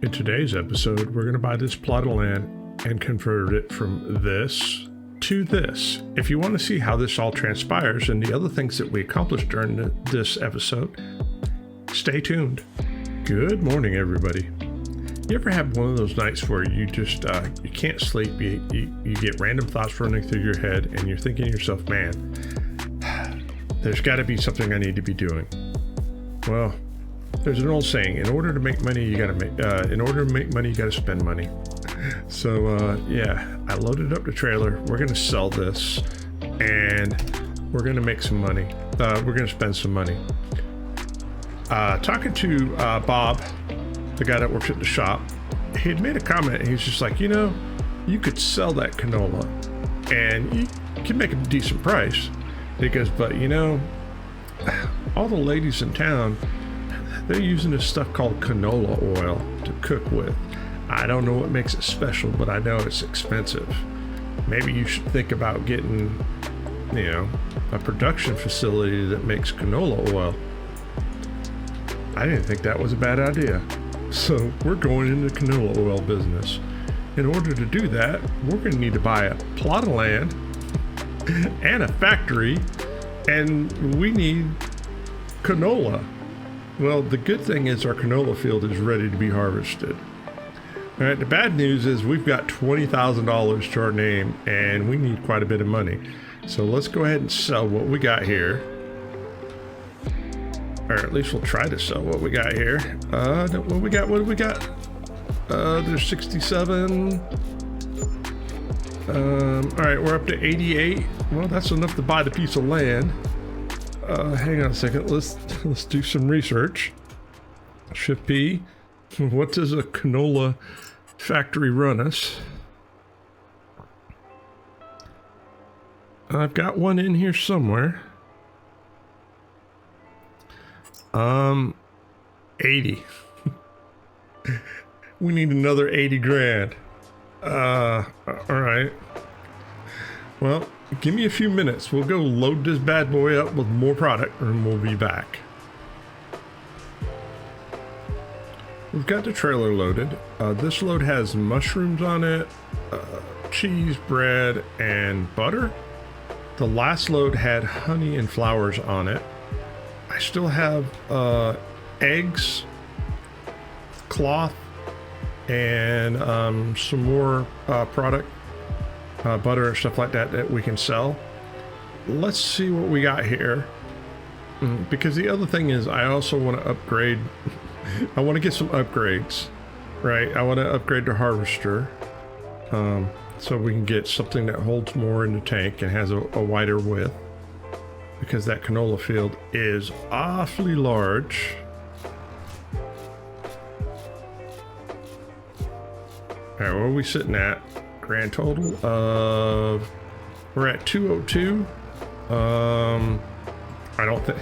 In today's episode, we're going to buy this plot of land and convert it from this to this. If you want to see how this all transpires and the other things that we accomplished during this episode, stay tuned. Good morning, everybody. You ever have one of those nights where you just you can't sleep, you get random thoughts running through your head and you're thinking to yourself, man, there's got to be something I need to be doing. Well, there's an old saying, in order to make money, you got to spend money. So yeah, I loaded up the trailer. We're going to sell this and we're going to make some money. We're going to spend some money. Talking to Bob, the guy that works at the shop, he had made a comment. He's just like, you could sell that canola and you can make a decent price. He goes, but all the ladies in town, they're using this stuff called canola oil to cook with. I don't know what makes it special, but I know it's expensive. Maybe you should think about getting, a production facility that makes canola oil. I didn't think that was a bad idea. So we're going into the canola oil business. In order to do that, we're going to need to buy a plot of land and a factory, and we need canola. Well, the good thing is our canola field is ready to be harvested. All right, the bad news is we've got $20,000 to our name and we need quite a bit of money. So let's go ahead and sell what we got here. Or at least we'll try to sell what we got here. What do we got? There's 67. All right, we're up to 88. Well, that's enough to buy the piece of land. Hang on a second. Let's do some research. Shift P. What does a canola factory run us? I've got one in here somewhere. 80. We need another 80 grand. All right. Well, give me a few minutes. We'll go load this bad boy up with more product and we'll be back. We've got the trailer loaded. This load has mushrooms on it, cheese, bread, and butter. The last load had honey and flowers on it. I still have eggs, cloth, and some more product, butter and stuff like that we can sell. Let's see what we got here. Because the other thing is I also want to upgrade. I want to get some upgrades, right? I want to upgrade the harvester so we can get something that holds more in the tank and has a wider width, because that canola field is awfully large. All right, what are we sitting at? Grand total of, we're at 202. I don't think,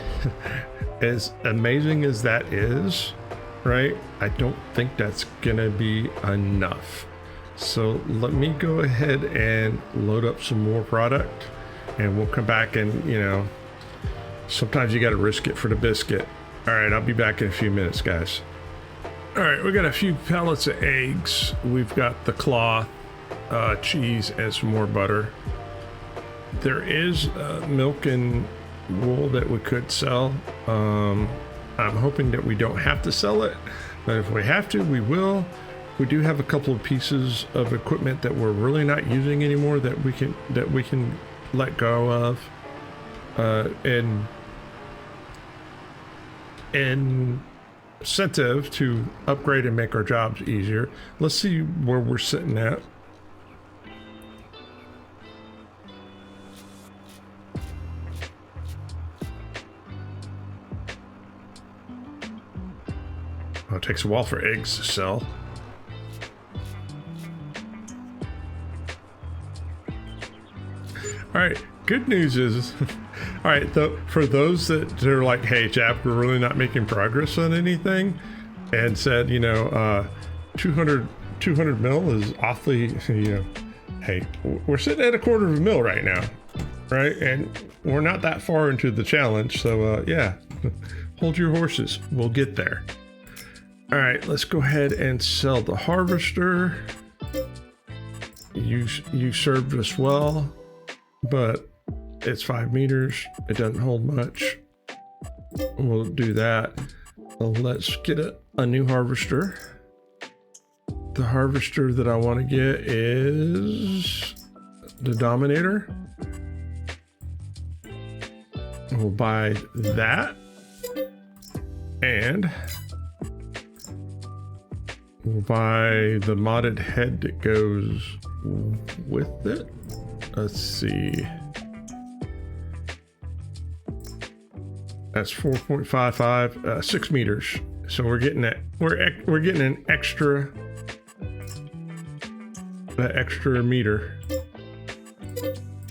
as amazing as that is, right? I don't think that's gonna be enough. So let me go ahead and load up some more product and we'll come back and, sometimes you gotta risk it for the biscuit. All right, I'll be back in a few minutes, guys. All right, we got a few pellets of eggs. We've got the cloth, cheese, and some more butter. There is milk and wool that we could sell. I'm hoping that we don't have to sell it, but if we have to, we will. We do have a couple of pieces of equipment that we're really not using anymore that we can let go of, and incentive to upgrade and make our jobs easier. Let's see where we're sitting at. It takes a while for eggs to sell. All right, good news is, all right, for those that are like, hey, Jap, we're really not making progress on anything, and said, 200 mil is awfully, hey, we're sitting at $250,000 right now, right? And we're not that far into the challenge, so yeah, hold your horses. We'll get there. All right, let's go ahead and sell the harvester. You served us well, but it's 5 meters. It doesn't hold much. We'll do that. Let's get a new harvester. The harvester that I want to get is the Dominator. We'll buy that. And we'll buy the modded head that goes with it. Let's see. That's 4.55, 6 meters. So we're getting that. We're getting an extra meter.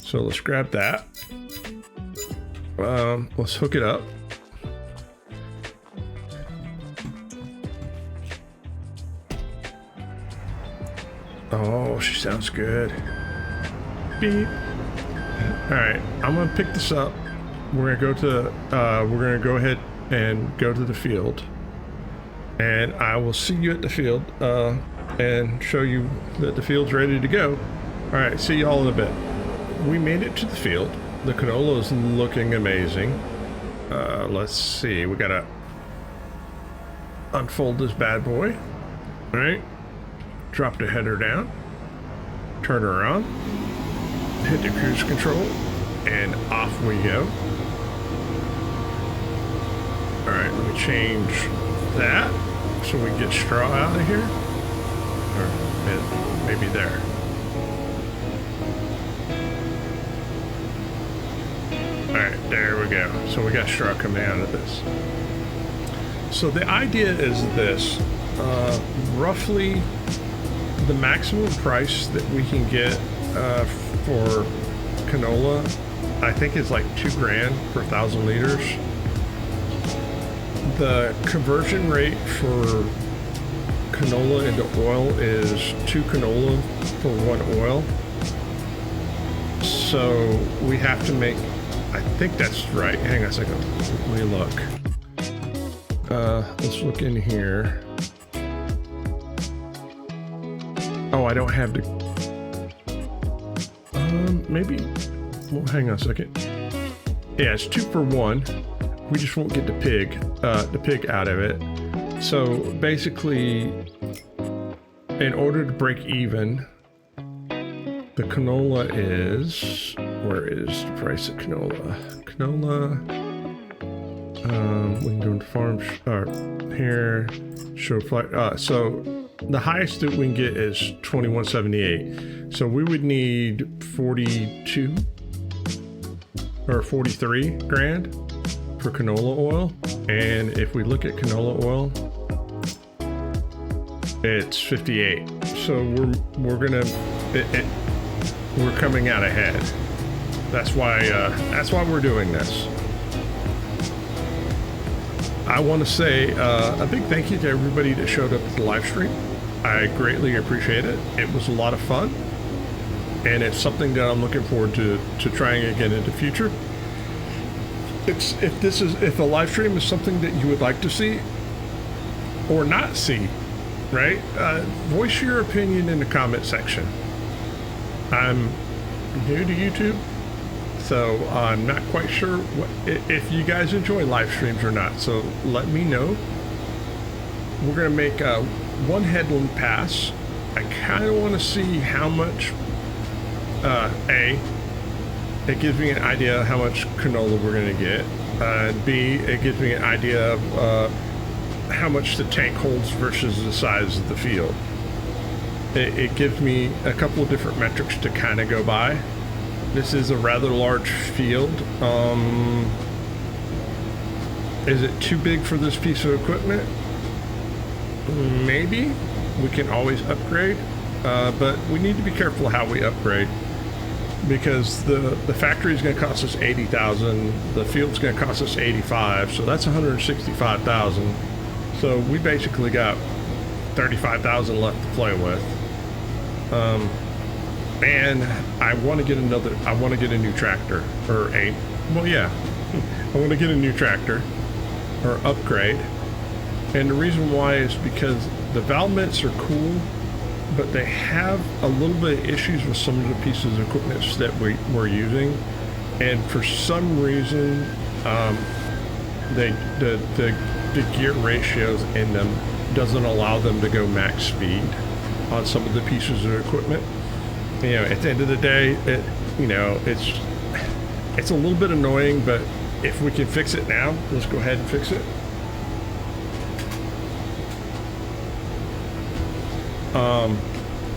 So let's grab that. Let's hook it up. Oh, she sounds good. Beep. All right, I'm gonna pick this up. We're gonna go ahead and go to the field, and I will see you at the field and show you that the field's ready to go. All right, see you all in a bit. We made it to the field. The canola is looking amazing. Let's see, we gotta unfold this bad boy. All right, drop the header down, turn her on, hit the cruise control, and off we go. All right, let me change that so we can get straw out of here. Or maybe there. All right, there we go. So we got straw coming out of this. So the idea is this, roughly the maximum price that we can get for canola, I think is like $2 grand per 1,000 liters. The conversion rate for canola into oil is 2 canola for 1 oil. So we have to make, I think that's right. Hang on a second. Let me look. Let's look in here. Oh, I don't have the, maybe, well, hang on a second. Yeah, it's 2 for 1. We just won't get the pig out of it. So basically, in order to break even, the canola is, where is the price of canola? We can go into farm, here, show flight. So the highest that we can get is 21.78. So we would need 42 or 43 grand for canola oil. And if we look at canola oil, it's 58. So we're coming out ahead. That's why we're doing this. I want to say a big thank you to everybody that showed up at the live stream. I greatly appreciate it. It was a lot of fun, and it's something that I'm looking forward to trying again in the future. If a live stream is something that you would like to see or not see, right? Voice your opinion in the comment section. I'm new to YouTube, so I'm not quite sure if you guys enjoy live streams or not. So let me know. We're gonna make one headland pass. I kind of want to see how much. It gives me an idea of how much canola we're going to get. B, it gives me an idea of how much the tank holds versus the size of the field. It gives me a couple of different metrics to kind of go by. This is a rather large field. Is it too big for this piece of equipment? Maybe. We can always upgrade, but we need to be careful how we upgrade. Because the factory is going to cost us $80,000, the field's going to cost us $85,000, so that's $165,000. So we basically got $35,000 left to play with. And I want to get a new tractor, I want to get a new tractor or upgrade. And the reason why is because the valve mitts are cool, but they have a little bit of issues with some of the pieces of equipment that we're using. And for some reason, the gear ratios in them doesn't allow them to go max speed on some of the pieces of equipment. You know, at the end of the day, it's a little bit annoying, but if we can fix it now, let's go ahead and fix it.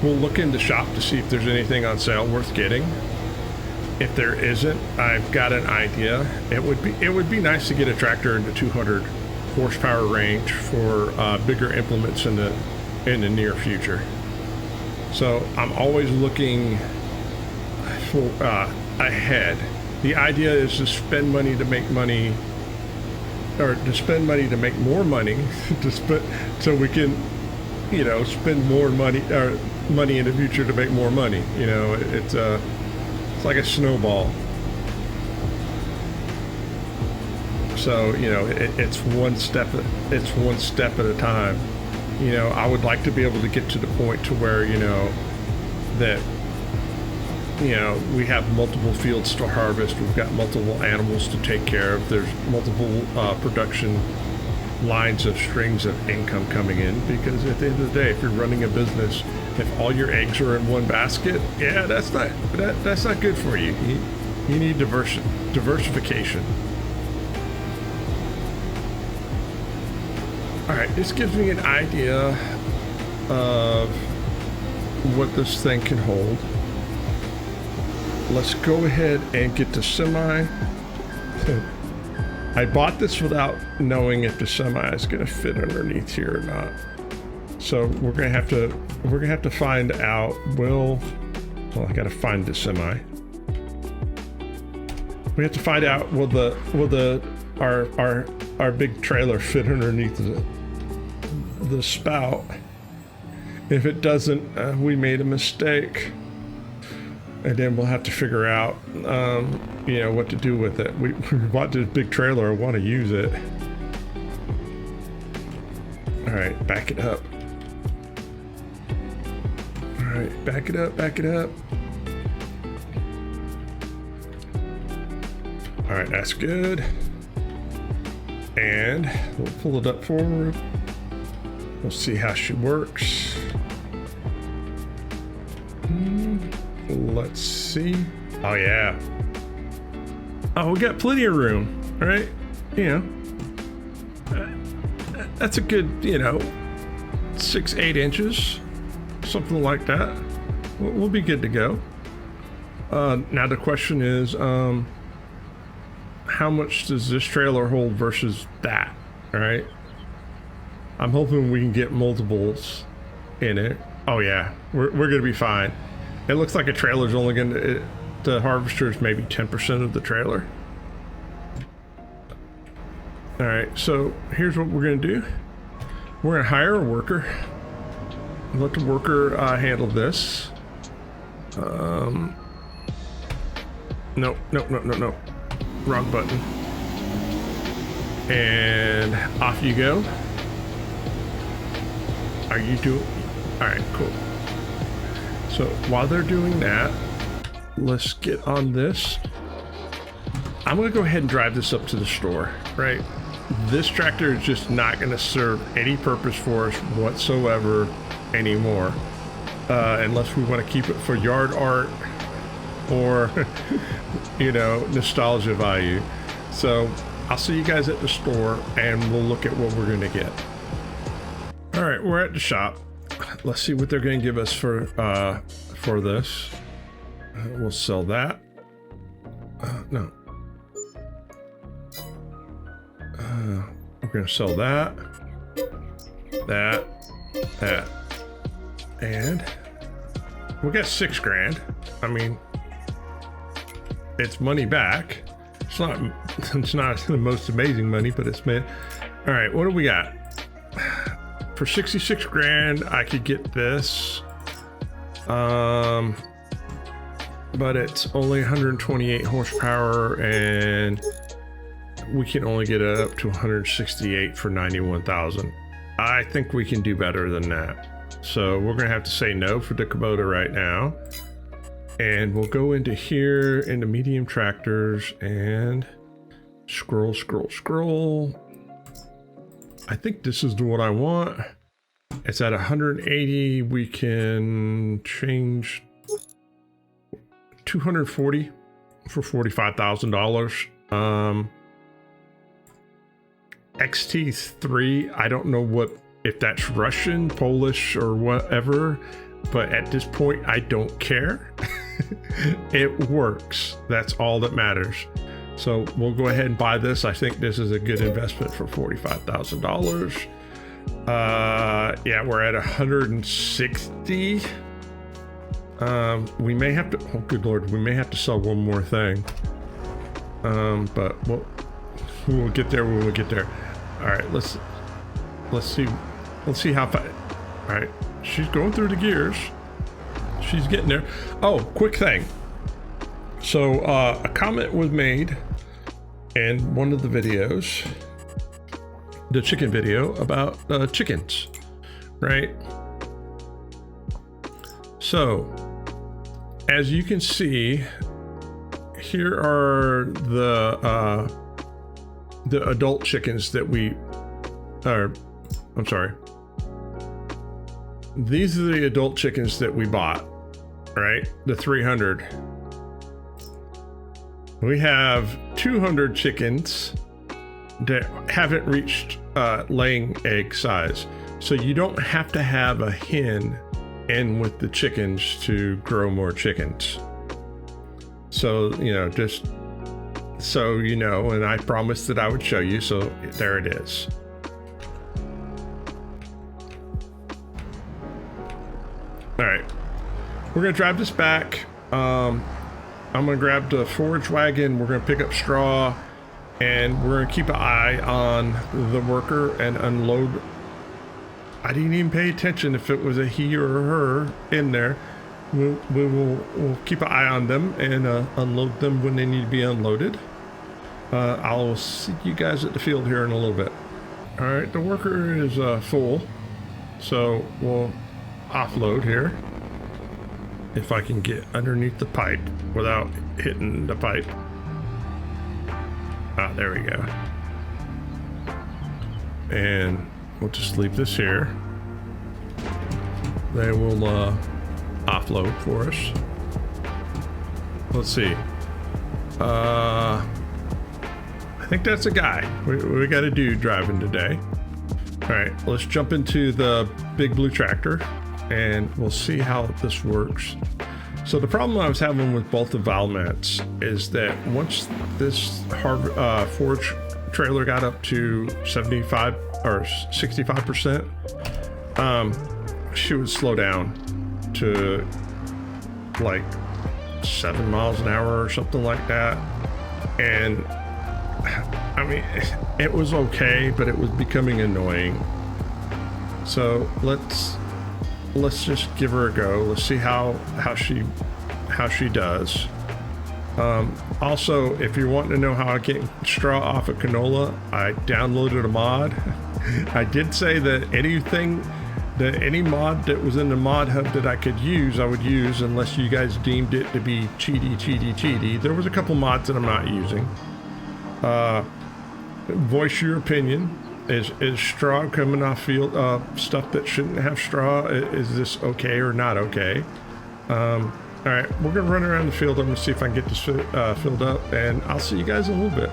We'll look into shop to see if there's anything on sale worth getting. If there isn't, I've got an idea. It would be nice to get a tractor in the 200 horsepower range for bigger implements in the near future. So I'm always looking for ahead. The idea is to spend money to make money, or to spend money to make more money, so we can, you know, spend more money or money in the future to make more money. You know, it's like a snowball. So, you know, it's one step at a time. You know, I would like to be able to get to the point to where, you know, that, you know, we have multiple fields to harvest, we've got multiple animals to take care of, there's multiple production lines of strings of income coming in, because at the end of the day, if you're running a business, if all your eggs are in one basket, yeah, that's not good for you. You need diversification. All right, this gives me an idea of what this thing can hold. Let's go ahead and get the semi. I bought this without knowing if the semi is going to fit underneath here or not. So we're gonna have to find out. Well, I gotta find the semi. We have to find out will our big trailer fit underneath the spout. If it doesn't, we made a mistake. And then we'll have to figure out, you know, what to do with it. We bought this big trailer. I want to use it. All right, back it up. All right, back it up, back it up. All right, that's good. And we'll pull it up forward. We'll see how she works. Let's see. Oh yeah. Oh, we got plenty of room, right? You know, that's a good, you know, 6-8 inches, something like that. We'll be good to go. Now the question is, how much does this trailer hold versus that? All right. I'm hoping we can get multiples in it. Oh yeah, we're gonna be fine. It looks like a trailer's only gonna, the harvester is maybe 10% of the trailer. All right, so here's what we're gonna do. We're gonna hire a worker. Let the worker handle this. No. Wrong button. And off you go. Are you doing? All right, cool. So while they're doing that, let's get on this. I'm gonna go ahead and drive this up to the store, right? This tractor is just not gonna serve any purpose for us whatsoever anymore, unless we want to keep it for yard art or, you know, nostalgia value. So I'll see you guys at the store and we'll look at what we're gonna get. All right, we're at the shop. Let's see what they're going to give us for this. We'll sell that. No. We're going to sell that. That. And we got $6 grand. I mean, it's money back. It's not the most amazing money, but it's made. All right, what do we got? For 66 grand, I could get this, but it's only 128 horsepower, and we can only get it up to 168 for 91,000. I think we can do better than that. So we're gonna have to say no for the Kubota right now. And we'll go into here, into medium tractors, and scroll, scroll, scroll. I think this is what I want. It's at 180. We can change 240 for $45,000. XT3, I don't know if that's Russian, Polish, or whatever, but at this point I don't care. It works. That's all that matters. So we'll go ahead and buy this. I think this is a good investment for $45,000. Yeah, we're at 160. We may have to, oh good Lord, we may have to sell one more thing. But we'll get there when we get there. All right, let's see how far. All right, she's going through the gears. She's getting there. Oh, quick thing. So a comment was made in one of the videos, the chicken video, about chickens, right? So as you can see, here are the adult chickens that I'm sorry. These are the adult chickens that we bought, right? The 300. We have 200 chickens that haven't reached laying egg size. So you don't have to have a hen in with the chickens to grow more chickens. So, you know, just so you know, and I promised that I would show you, so there it is. All right, we're gonna drive this back. I'm gonna grab the forage wagon, we're gonna pick up straw, and we're gonna keep an eye on the worker and unload. I didn't even pay attention if it was a he or a her in there. We'll keep an eye on them and unload them when they need to be unloaded. I'll see you guys at the field here in a little bit. All right, the worker is full, so we'll offload here. If I can get underneath the pipe without hitting the pipe. Ah, there we go. And we'll just leave this here. They will offload for us. Let's see. I think that's a guy. We got a dude driving today. All right, let's jump into the big blue tractor and we'll see how this works. So the problem I was having with both the Valmets is that once this forage trailer got up to 75 or 65%, she would slow down to like 7 miles an hour or something like that. And I mean, it was okay, but it was becoming annoying. So let's just give her a go. Let's see how she does. Also, if you're wanting to know how I get straw off of canola, I downloaded a mod. I did say that any mod that was in the mod hub that I could use, I would use, unless you guys deemed it to be cheaty. There was a couple mods that I'm not using. Voice your opinion. Is straw coming off field stuff that shouldn't have straw? Is this okay or not okay? All right, we're gonna run around the field. I'm gonna see if I can get this filled up, and I'll see you guys in a little bit.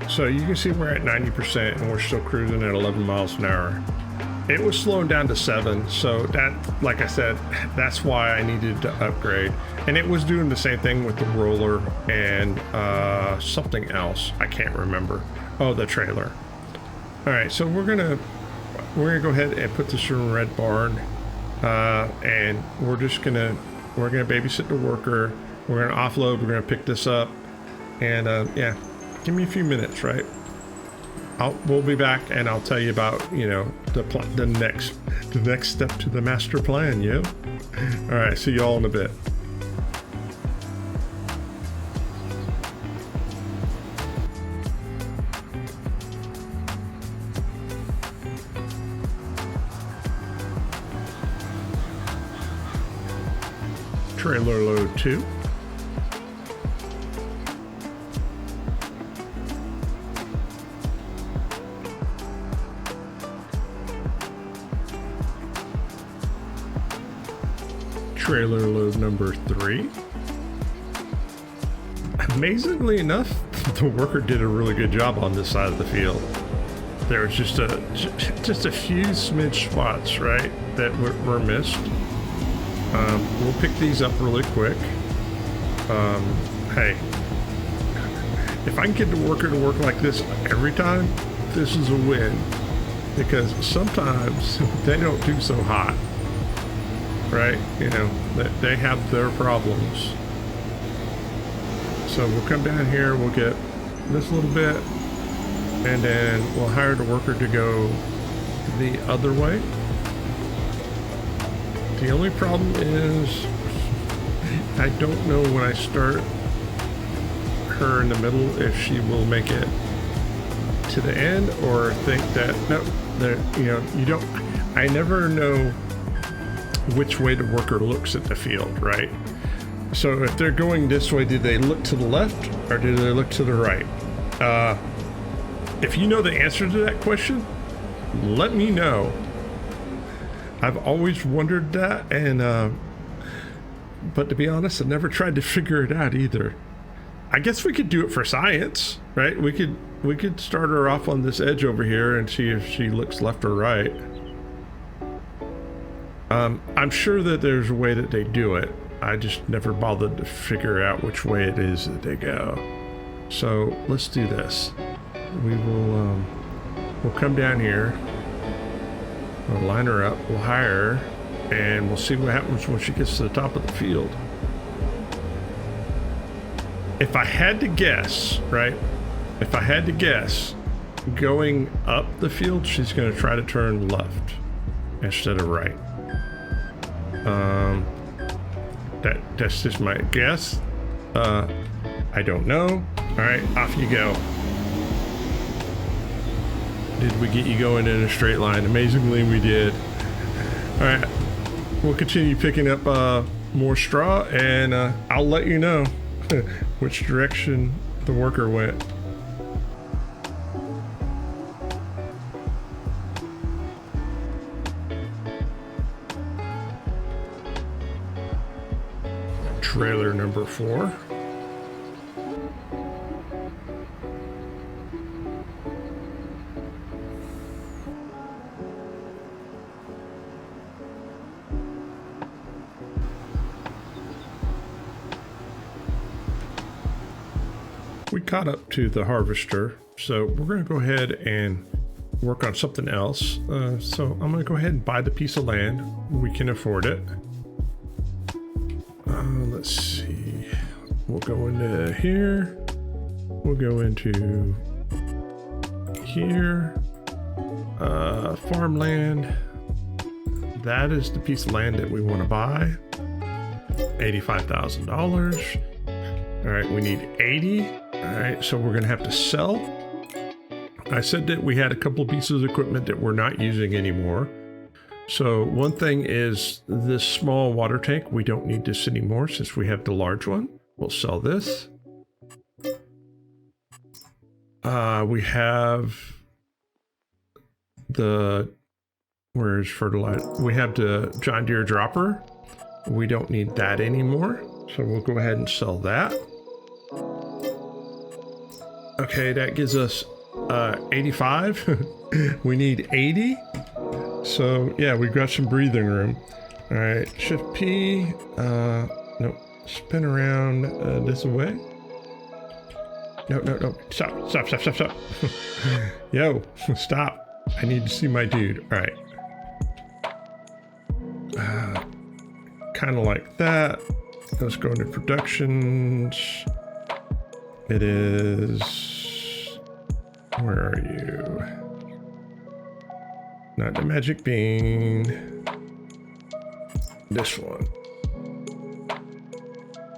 So you can see we're at 90% and we're still cruising at 11 miles an hour. It was slowing down to 7, so that, like I said, that's why I needed to upgrade. And it was doing the same thing with the roller and something else. I can't remember. Oh, the trailer. All right, so we're gonna go ahead and put this in a red barn, and we're gonna babysit the worker. We're gonna offload. We're gonna pick this up, and yeah, give me a few minutes, right? We'll be back and I'll tell you about, you know, the next step to the master plan, yo. All right, see y'all in a bit. Trailer load 2. Trailer load number 3. Amazingly enough, the worker did a really good job on this side of the field. There was just a few smidge spots, right, that were missed. We'll pick these up really quick. Hey, if I can get the worker to work like this every time, this is a win. Because sometimes they don't do so hot, right? You know, they have their problems. So we'll come down here, we'll get this little bit, and then we'll hire the worker to go the other way. The only problem is I don't know when I start her in the middle if she will make it to the end or think that no, you know, you don't. I never know which way the worker looks at the field, right? So if they're going this way, do they look to the left or do they look to the right? If you know the answer to that question, let me know. I've always wondered that, and but to be honest, I never tried to figure it out either. I guess we could do it for science, right? We could start her off on this edge over here and see if she looks left or right. I'm sure that there's a way that they do it. I just never bothered to figure out which way it is that they go. So let's do this. We will we'll come down here. We'll line her up, we'll hire her, and we'll see what happens when she gets to the top of the field. If I had to guess, right? If I had to guess, going up the field, she's going to try to turn left instead of right. That's just my guess. I don't know. All right, off you go. Did we get you going in a straight line? Amazingly, we did. All right, we'll continue picking up more straw, and I'll let you know which direction the worker went. Trailer number 4. We caught up to the harvester, so we're going to go ahead and work on something else. So I'm going to go ahead and buy the piece of land. We can afford it. Let's see. We'll go into here. We'll go into here. Farmland. That is the piece of land that we want to buy. $85,000. All right, we need 80. All right, so we're going to have to sell. I said that we had a couple of pieces of equipment that we're not using anymore. So one thing is this small water tank. We don't need this anymore since we have the large one. We'll sell this. We have the, where's fertilizer? We have the John Deere dropper. We don't need that anymore. So we'll go ahead and sell that. Okay, that gives us 85. We need 80. So yeah, we've got some breathing room. All right, shift P. No, spin around this way. No. Stop. Yo, stop. I need to see my dude. All right. Kind of like that. Let's go into productions. It is, where are you? Not the magic bean. this one.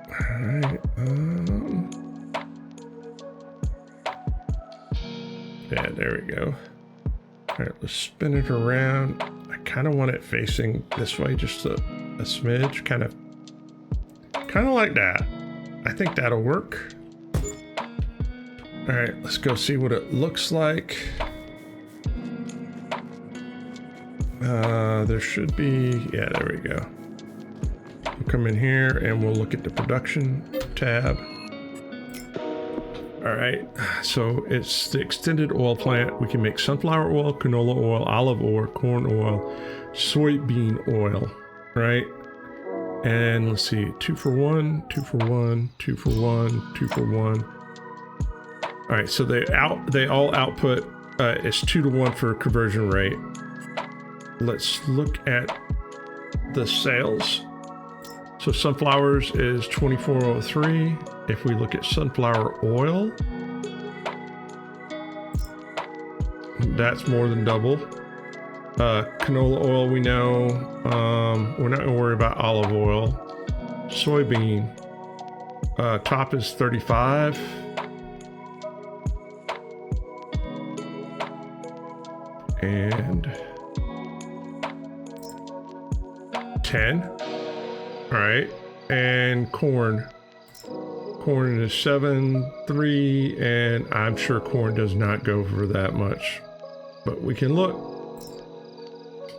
All right. Yeah, there we go. All right, let's spin it around. I kind of want it facing this way, just a smidge, kind of like that. I think that'll work. All right, let's go see what it looks like. There should be, yeah, there we go. We'll come in here and we'll look at the production tab. All right, so it's the extended oil plant. We can make sunflower oil, canola oil, olive oil, corn oil, soybean oil, right? And let's see, 2 for 1, 2 for 1, 2 for 1, 2 for 1. All right, so they all output is 2 to 1 for conversion rate. Let's look at the sales. So sunflowers is 2403. If we look at sunflower oil, that's more than double. Canola oil, we know. We're not gonna worry about olive oil. Soybean, top is 35. And 10. All right, and corn is 7.3, and I'm sure corn does not go for that much, but we can look.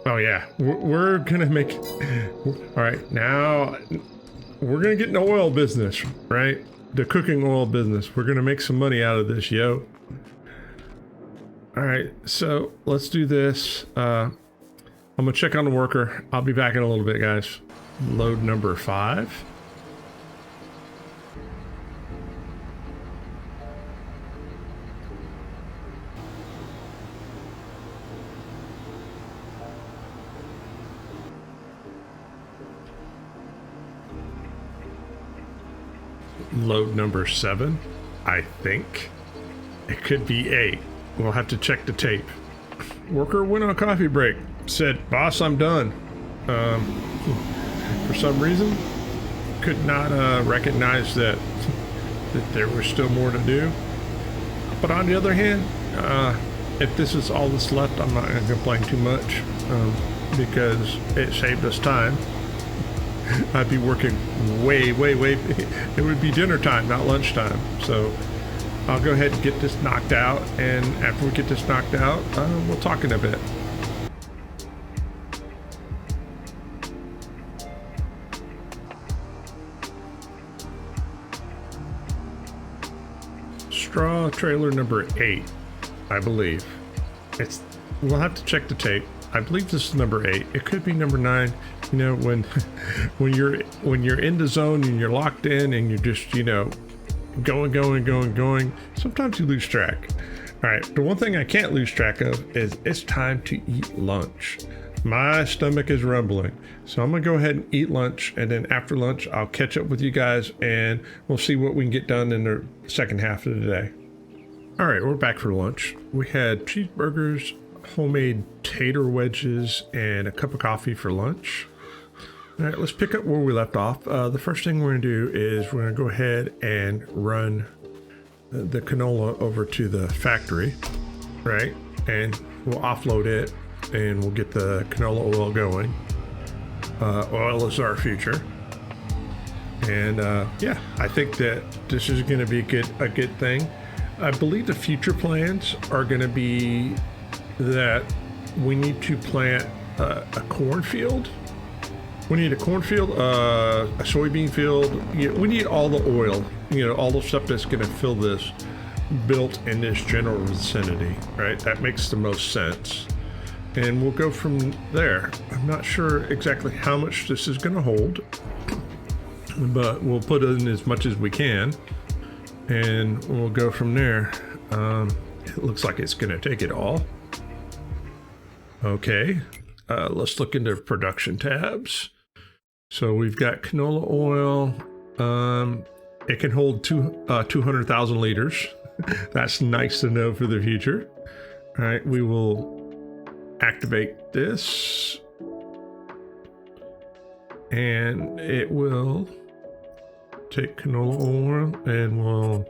Oh yeah, we're gonna make. All right, now we're gonna get in the oil business, right? The cooking oil business. We're gonna make some money out of this, yo. All right, so let's do this. I'm gonna check on the worker. I'll be back in a little bit, guys. Load number 5. Load number 7, I think. It could be 8. We'll have to check the tape. Worker went on a coffee break. Said, "Boss, I'm done." For some reason, could not recognize that there was still more to do. But on the other hand, if this is all that's left, I'm not going to complain too much because it saved us time. I'd be working way. It would be dinner time, not lunchtime. So I'll go ahead and get this knocked out. And after we get this knocked out, we'll talk in a bit. Straw trailer number 8, I believe. We'll have to check the tape. I believe this is number 8. It could be number 9. You know, when you're in the zone and you're locked in and you're just, you know, going, sometimes you lose track. All right, the one thing I can't lose track of is it's time to eat lunch. My stomach is rumbling, so I'm gonna go ahead and eat lunch, and then after lunch I'll catch up with you guys and we'll see what we can get done in the second half of the day. All right, we're back for lunch. We had cheeseburgers, homemade tater wedges, and a cup of coffee for lunch. All right, let's pick up where we left off. The first thing we're gonna do is we're gonna go ahead and run the canola over to the factory, right? And we'll offload it and we'll get the canola oil going. Oil is our future. And yeah, I think that this is gonna be a good thing. I believe the future plans are gonna be that we need to plant a cornfield. We need a cornfield, a soybean field. We need all the oil, all the stuff that's going to fill this, built in this general vicinity, right? That makes the most sense. And we'll go from there. I'm not sure exactly how much this is going to hold, but we'll put in as much as we can, and we'll go from there. It looks like it's going to take it all. Okay, let's look into production tabs. So we've got canola oil. It can hold 200,000 liters. That's nice to know for the future. All right, we will activate this. and it will take canola oil and we'll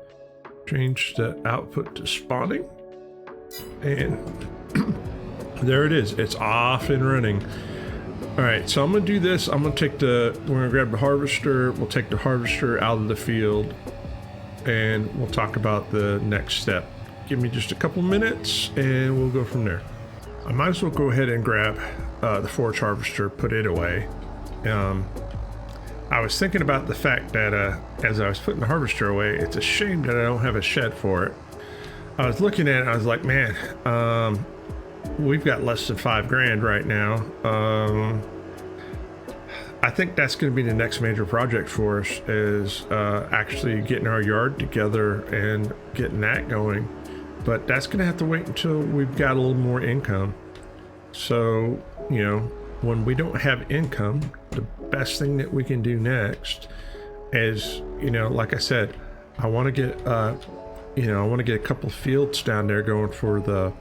change the output to spotting, and there it is. It's off and running. All right, so I'm gonna do this. We're gonna grab the harvester. We'll take the harvester out of the field and we'll talk about the next step. Give me just a couple minutes and we'll go from there. I might as well go ahead and grab the forage harvester, put it away. I was thinking about the fact that as I was putting the harvester away, it's a shame that I don't have a shed for it. I was looking at it, I was like, man, we've got less than $5,000 right now. I think that's going to be the next major project for us, is actually getting our yard together and getting that going. But that's going to have to wait until we've got a little more income. So, you know, when we don't have income, the best thing that we can do next is, you know, like I said, I want to get, I want to get a couple fields down there going for the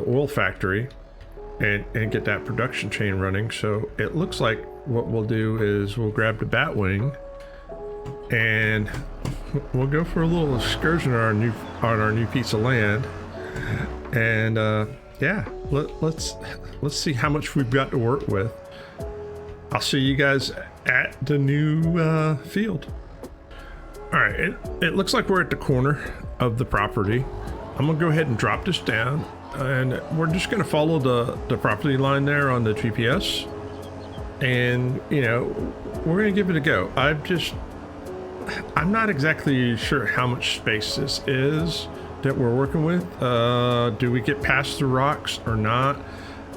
oil factory and get that production chain running. So it looks like what we'll do is we'll grab the Batwing and we'll go for a little excursion on our new piece of land. And yeah, let's see how much we've got to work with. I'll see you guys at the new field. All right, it looks like we're at the corner of the property. I'm gonna go ahead and drop this down, and we're just gonna follow the property line there on the GPS, and you know, we're gonna give it a go. I'm not exactly sure how much space this is that we're working with. Do we get past the rocks or not?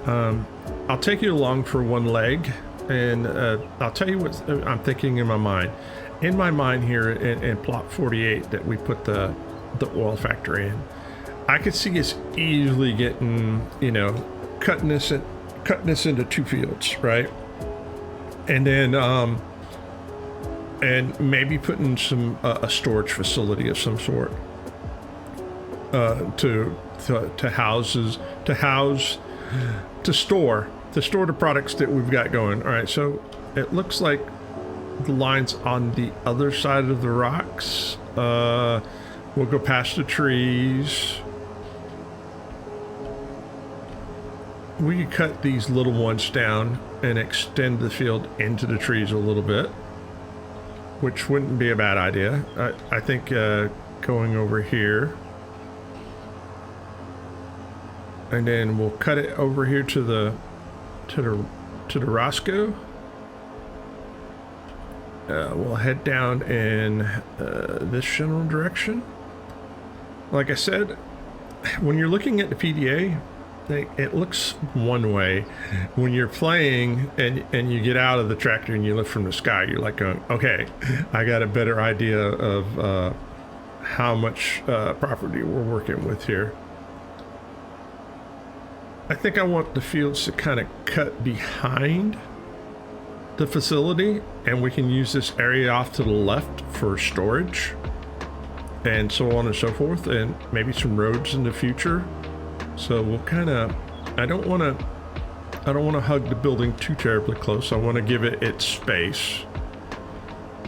I'll take you along for one leg, and I'll tell you what I'm thinking in my mind. In my mind here in plot 48 that we put the oil factory in, I could see us easily getting, you know, cutting this into two fields, right? And then and maybe putting some a storage facility of some sort to store the products that we've got going. All right, so it looks like the line's on the other side of the rocks. We'll go past the trees. We could cut these little ones down and extend the field into the trees a little bit, which wouldn't be a bad idea. I think going over here, and then we'll cut it over here to the Roscoe. We'll head down in this general direction. Like I said, when you're looking at the PDA, it looks one way. When you're playing and you get out of the tractor and you look from the sky, you're like going, okay, I got a better idea of how much property we're working with here. I think I want the fields to kind of cut behind the facility, and we can use this area off to the left for storage and so on and so forth, and maybe some roads in the future. So we'll kind of, I don't want to hug the building too terribly close. I want to give it its space,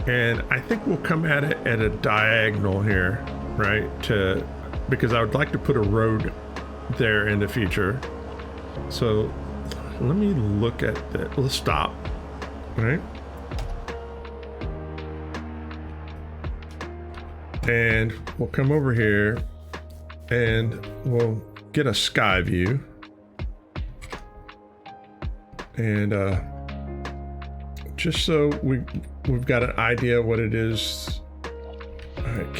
and I think we'll come at it at a diagonal here, right? Because I would like to put a road there in the future. So let me look at that. Let's stop. All right. And we'll come over here and we'll get a sky view. And just so we've got an idea what it is. All right,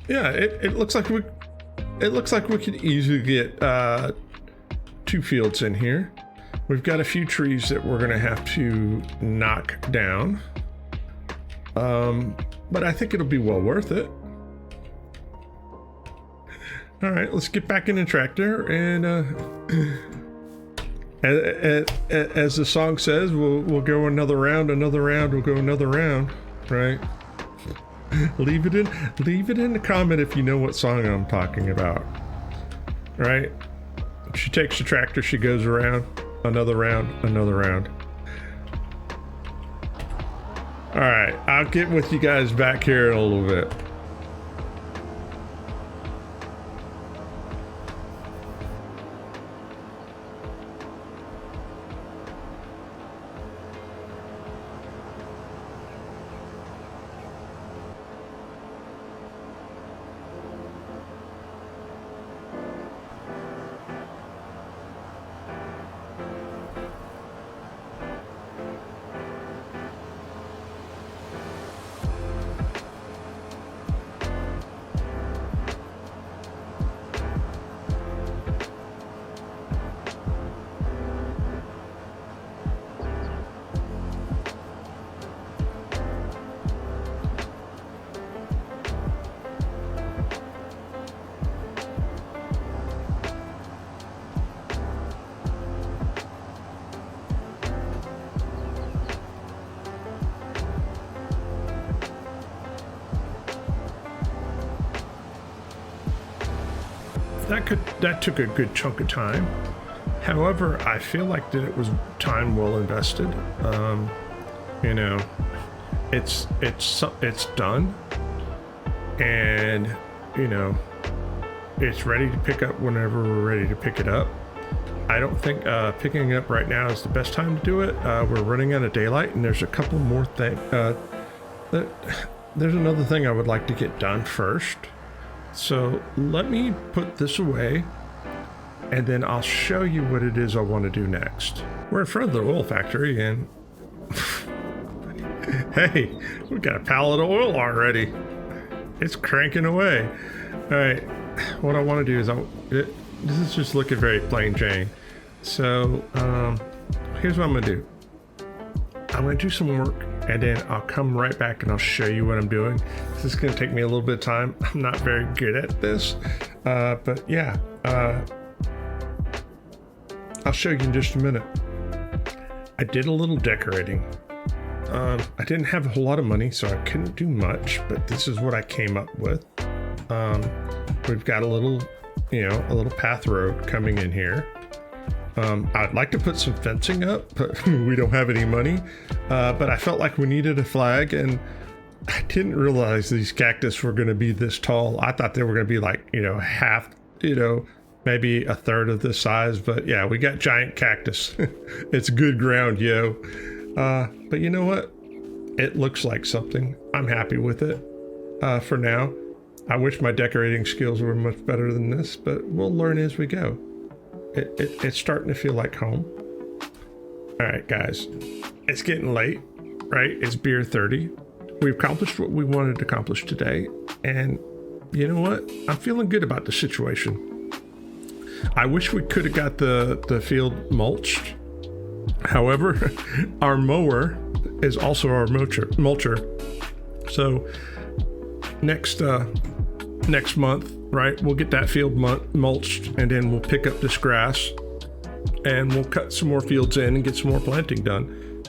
yeah, it looks like we could easily get two fields in here. We've got a few trees that we're gonna have to knock down, but I think it'll be well worth it. All right, let's get back in the tractor, and as the song says, we'll go another round, we'll go another round, right? Leave it in the comment if you know what song I'm talking about. Right? She takes the tractor, she goes around, another round, another round. All right, I'll get with you guys back here in a little bit. That took a good chunk of time. However, I feel like that it was time well invested. You know, it's done, and you know, it's ready to pick up whenever we're ready to pick it up. I don't think picking it up right now is the best time to do it. We're running out of daylight, and there's a couple more things. There's another thing I would like to get done first. So let me put this away, and then I'll show you what it is I want to do next. We're in front of the oil factory, and hey, we got a pallet of oil already. It's cranking away. All right, what I want to do is this is just looking very plain Jane. So here's what I'm gonna do. I'm gonna do some work, and then I'll come right back and I'll show you what I'm doing. This is gonna take me a little bit of time. I'm not very good at this, but yeah, I'll show you in just a minute. I did a little decorating. I didn't have a whole lot of money, so I couldn't do much, but this is what I came up with. We've got a little, a little path road coming in here. I'd like to put some fencing up, but we don't have any money. But I felt like we needed a flag, and I didn't realize these cactus were going to be this tall. I thought they were going to be like, half, maybe a third of this size. But yeah, we got giant cactus. It's good ground, yo. But you know what? It looks like something. I'm happy with it for now. I wish my decorating skills were much better than this, but we'll learn as we go. It's starting to feel like home. All right, guys, it's getting late, right? It's beer 30. We've accomplished what we wanted to accomplish today. And you know what? I'm feeling good about the situation. I wish we could have got the field mulched. However, our mower is also our mulcher. So next month, right, we'll get that field mulched, and then we'll pick up this grass and we'll cut some more fields in and get some more planting done.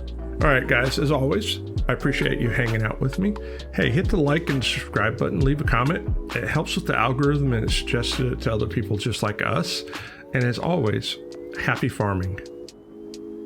All right, guys, as always, I appreciate you hanging out with me. Hey, hit the like and subscribe button, leave a comment. It helps with the algorithm, and it suggests it to other people just like us. And as always, happy farming.